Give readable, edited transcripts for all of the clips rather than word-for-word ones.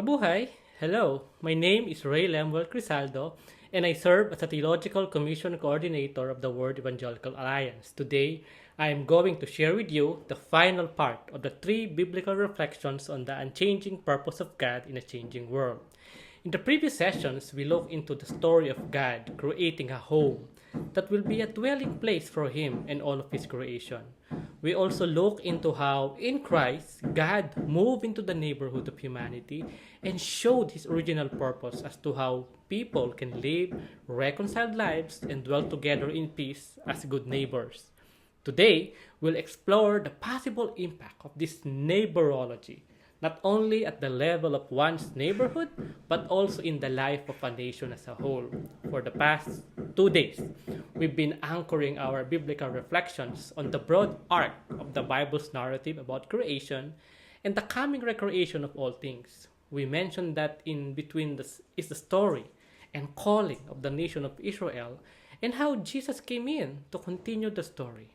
Mabuhay! Hello, my name is Rei Crizaldo, and I serve as a Theological Commission Coordinator of the World Evangelical Alliance. Today, I am going to share with you the final part of the three biblical reflections on the unchanging purpose of God in a changing world. In the previous sessions, we looked into the story of God creating a home that will be a dwelling place for Him and all of His creation. We also look into how, in Christ, God moved into the neighborhood of humanity and showed His original purpose as to how people can live reconciled lives and dwell together in peace as good neighbors. Today, we'll explore the possible impact of this neighborology, not only at the level of one's neighborhood, but also in the life of a nation as a whole. For the past 2 days, we've been anchoring our biblical reflections on the broad arc of the Bible's narrative about creation and the coming recreation of all things. We mentioned that in between is the story and calling of the nation of Israel and how Jesus came in to continue the story.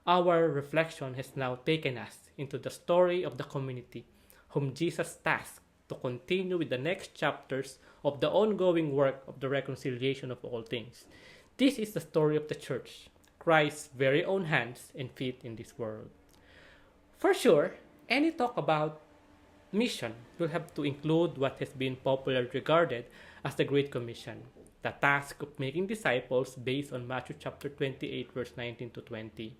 Our reflection has now taken us into the story of the community whom Jesus tasked to continue with the next chapters of the ongoing work of the reconciliation of all things. This is the story of the church, Christ's very own hands and feet in this world. For sure, any talk about mission will have to include what has been popularly regarded as the Great Commission, the task of making disciples based on Matthew chapter 28 verse 19 to 20.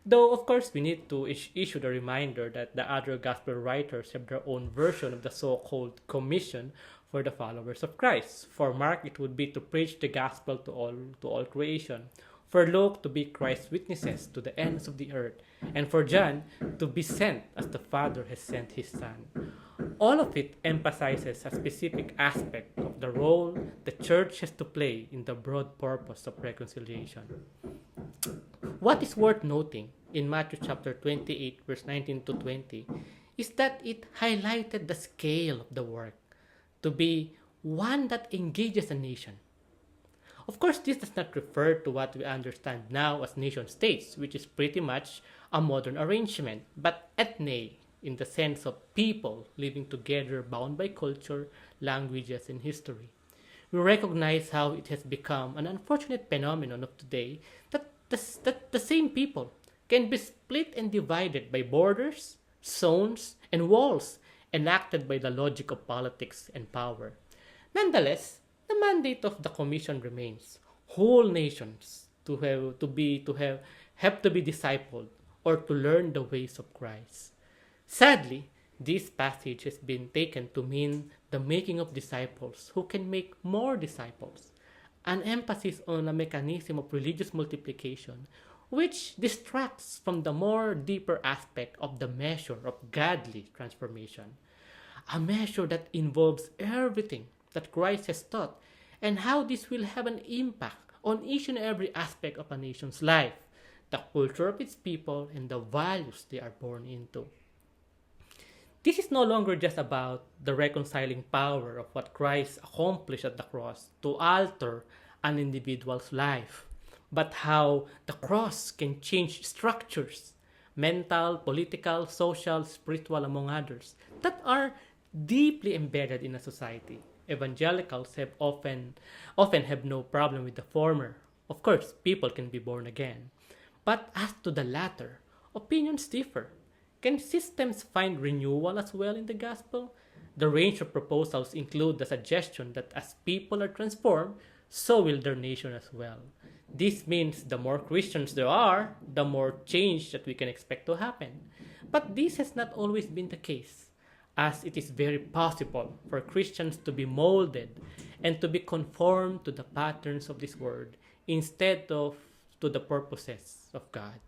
Though, of course, we need to issue the reminder that the other gospel writers have their own version of the so-called commission for the followers of Christ. For Mark, it would be to preach the gospel to all creation. For Luke, to be Christ's witnesses to the ends of the earth. And for John, to be sent as the Father has sent his Son. All of it emphasizes a specific aspect of the role the church has to play in the broad purpose of reconciliation. What is worth noting in Matthew chapter 28 verse 19 to 20 is that it highlighted the scale of the work to be one that engages a nation. Of course, this does not refer to what we understand now as nation states, which is pretty much a modern arrangement, but ethne in the sense of people living together bound by culture, languages, and history. We recognize how it has become an unfortunate phenomenon of today that the same people can be split and divided by borders, zones, and walls enacted by the logic of politics and power. Nonetheless, the mandate of the commission remains: whole nations have to be discipled or to learn the ways of Christ. Sadly, this passage has been taken to mean the making of disciples who can make more disciples, an emphasis on a mechanism of religious multiplication which distracts from the more deeper aspect of the measure of godly transformation, a measure that involves everything that Christ has taught and how this will have an impact on each and every aspect of a nation's life, the culture of its people, and the values they are born into. This is no longer just about the reconciling power of what Christ accomplished at the cross to alter an individual's life, but how the cross can change structures, mental, political, social, spiritual, among others, that are deeply embedded in a society. Evangelicals have often have no problem with the former. Of course, people can be born again. But as to the latter, opinions differ. Can systems find renewal as well in the gospel? The range of proposals include the suggestion that as people are transformed, so will their nation as well. This means the more Christians there are, the more change that we can expect to happen. But this has not always been the case, as it is very possible for Christians to be molded and to be conformed to the patterns of this world instead of to the purposes of God.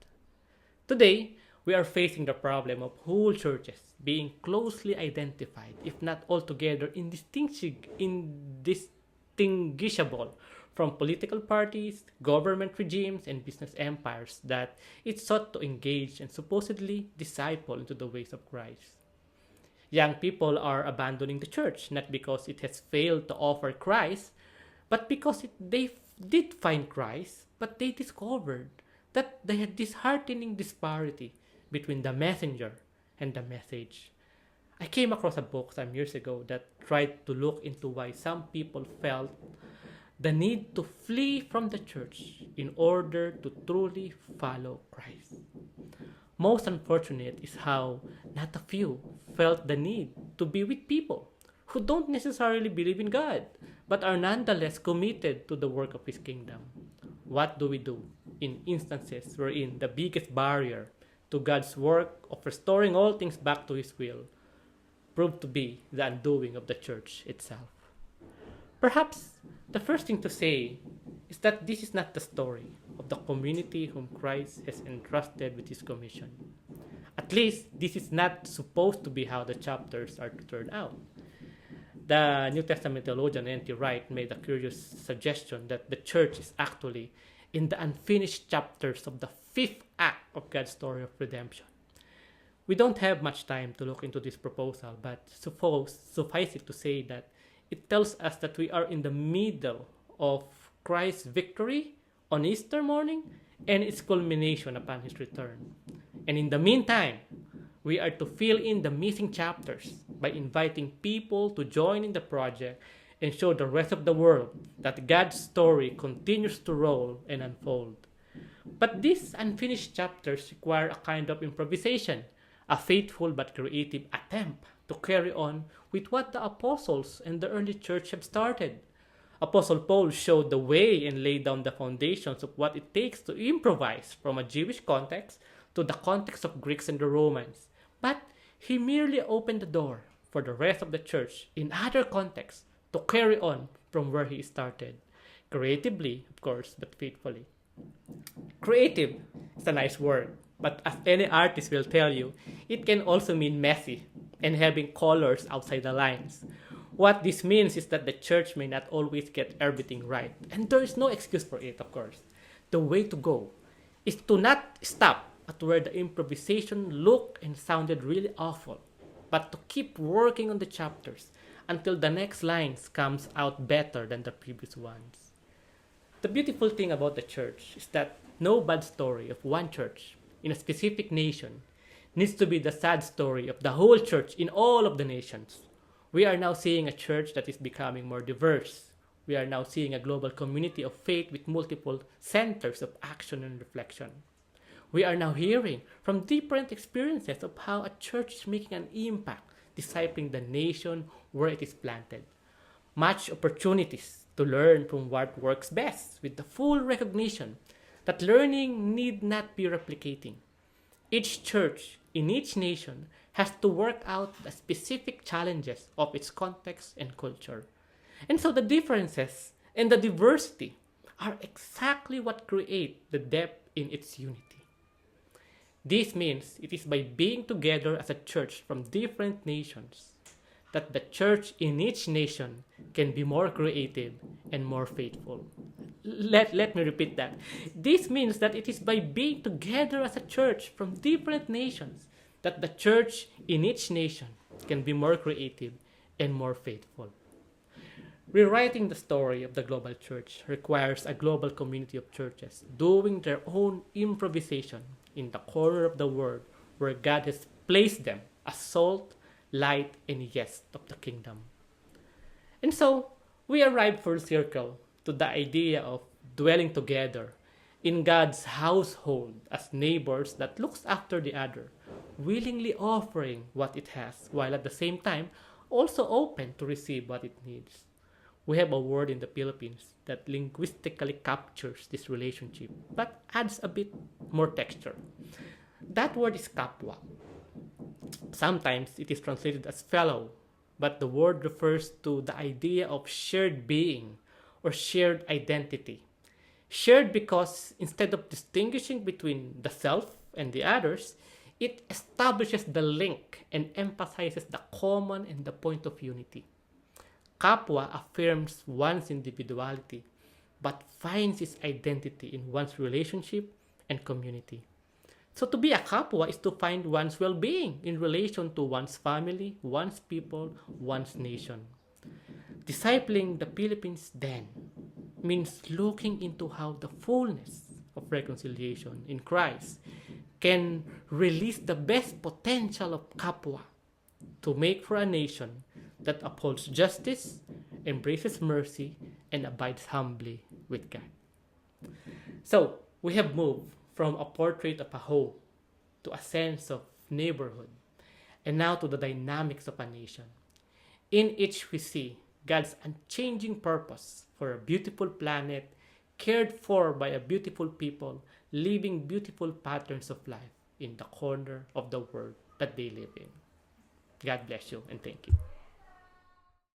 Today, we are facing the problem of whole churches being closely identified, if not altogether indistinguishable from political parties, government regimes, and business empires that it sought to engage and supposedly disciple into the ways of Christ. Young people are abandoning the church not because it has failed to offer Christ, but because they did find Christ, but they discovered that they had disheartening disparity between the messenger and the message. I came across a book some years ago that tried to look into why some people felt the need to flee from the church in order to truly follow Christ. Most unfortunate is how not a few felt the need to be with people who don't necessarily believe in God, but are nonetheless committed to the work of His kingdom. What do we do in instances wherein the biggest barrier to God's work of restoring all things back to His will proved to be the undoing of the church itself? Perhaps the first thing to say is that this is not the story of the community whom Christ has entrusted with His commission. At least, this is not supposed to be how the chapters are to turn out. The New Testament theologian N.T. Wright made a curious suggestion that the church is actually in the unfinished chapters of the fifth act of God's story of redemption. We don't have much time to look into this proposal, but suffice it to say that it tells us that we are in the middle of Christ's victory on Easter morning and its culmination upon His return. And in the meantime, we are to fill in the missing chapters by inviting people to join in the project and show the rest of the world that God's story continues to roll and unfold. But these unfinished chapters require a kind of improvisation, a faithful but creative attempt to carry on with what the apostles and the early church have started. Apostle Paul showed the way and laid down the foundations of what it takes to improvise from a Jewish context to the context of Greeks and the Romans. But he merely opened the door for the rest of the church in other contexts to carry on from where he started. Creatively, of course, but faithfully. Creative is a nice word, but as any artist will tell you, it can also mean messy and having colors outside the lines. What this means is that the church may not always get everything right, and there is no excuse for it, of course. The way to go is to not stop at where the improvisation looked and sounded really awful, but to keep working on the chapters until the next lines comes out better than the previous ones. The beautiful thing about the church is that no bad story of one church in a specific nation needs to be the sad story of the whole church in all of the nations. We are now seeing a church that is becoming more diverse. We are now seeing a global community of faith with multiple centers of action and reflection. We are now hearing from different experiences of how a church is making an impact, discipling the nation where it is planted. Much opportunities to learn from what works best, with the full recognition that learning need not be replicating. Each church in each nation has to work out the specific challenges of its context and culture. And so the differences and the diversity are exactly what create the depth in its unity. This means it is by being together as a church from different nations that the church in each nation can be more creative and more faithful. Let me repeat that. This means that it is by being together as a church from different nations that the church in each nation can be more creative and more faithful. Rewriting the story of the global church requires a global community of churches doing their own improvisation in the corner of the world where God has placed them as salt, light, and yes of the kingdom. And so, we arrive full circle to the idea of dwelling together in God's household as neighbors that looks after the other, willingly offering what it has, while at the same time also open to receive what it needs. We have a word in the Philippines that linguistically captures this relationship, but adds a bit more texture. That word is kapwa. Sometimes it is translated as fellow, but the word refers to the idea of shared being or shared identity. Shared because instead of distinguishing between the self and the others, it establishes the link and emphasizes the common and the point of unity. Kapwa affirms one's individuality, but finds its identity in one's relationship and community. So to be a kapwa is to find one's well-being in relation to one's family, one's people, one's nation. Discipling the Philippines then means looking into how the fullness of reconciliation in Christ can release the best potential of kapwa to make for a nation that upholds justice, embraces mercy, and abides humbly with God. So, we have moved from a portrait of a home to a sense of neighborhood, and now to the dynamics of a nation. In each we see God's unchanging purpose for a beautiful planet cared for by a beautiful people living beautiful patterns of life in the corner of the world that they live in. God bless you and thank you.